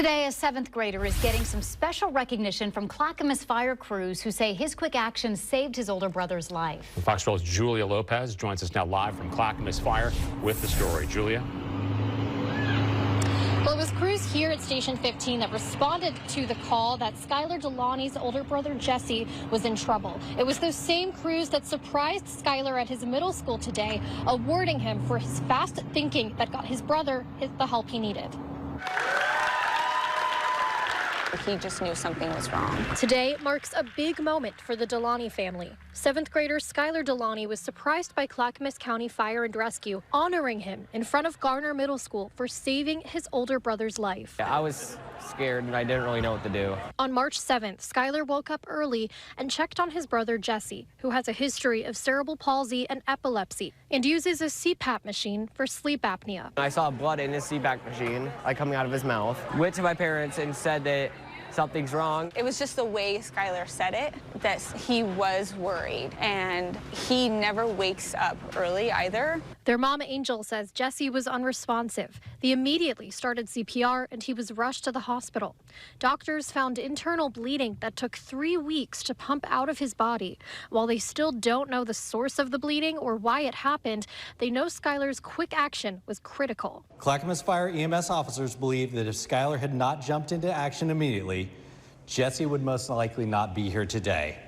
Today, a 7th grader is getting some special recognition from Clackamas fire crews who say his quick action saved his older brother's life. Fox 12's Julia Lopez joins us now live from Clackamas Fire with the story. Julia? Well, it was crews here at Station 15 that responded to the call that Skylar Delawny's older brother Jesse was in trouble. It was those same crews that surprised Skylar at his middle school today, awarding him for his fast thinking that got his brother the help he needed. He just knew something was wrong. Today marks a big moment for the Delawny family. 7th grader Skylar Delawny was surprised by Clackamas County Fire and Rescue, honoring him in front of Garner Middle School for saving his older brother's life. I was scared and I didn't really know what to do. On March 7th, Skylar woke up early and checked on his brother Jesse, who has a history of cerebral palsy and epilepsy and uses a CPAP machine for sleep apnea. I saw blood in his CPAP machine, coming out of his mouth. Went to my parents and said that something's wrong. It was just the way Skylar said it that he was worried, and he never wakes up early either. Their mom, Angel, says Jesse was unresponsive. They immediately started CPR and he was rushed to the hospital. Doctors found internal bleeding that took 3 weeks to pump out of his body. While they still don't know the source of the bleeding or why it happened, they know Skylar's quick action was critical. Clackamas Fire EMS officers believe that if Skylar had not jumped into action immediately, Jesse would most likely not be here today.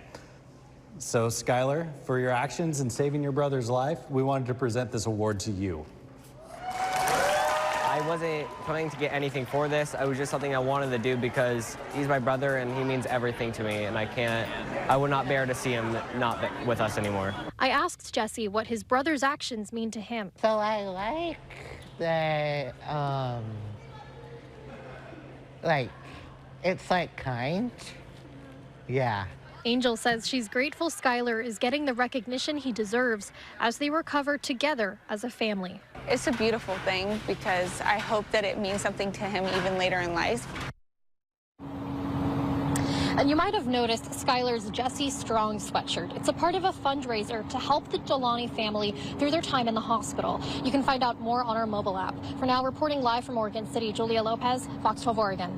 So, Skylar, for your actions in saving your brother's life, we wanted to present this award to you. I wasn't planning to get anything for this. It was just something I wanted to do because he's my brother and he means everything to me, and I would not bear to see him not with us anymore. I asked Jesse what his brother's actions mean to him. So I like that, it's kind. Yeah. Angel says she's grateful Skylar is getting the recognition he deserves as they recover together as a family. It's a beautiful thing because I hope that it means something to him even later in life. And you might have noticed Skylar's Jesse Strong sweatshirt. It's a part of a fundraiser to help the Delawny family through their time in the hospital. You can find out more on our mobile app. For now, reporting live from Oregon City, Julia Lopez, Fox 12 Oregon.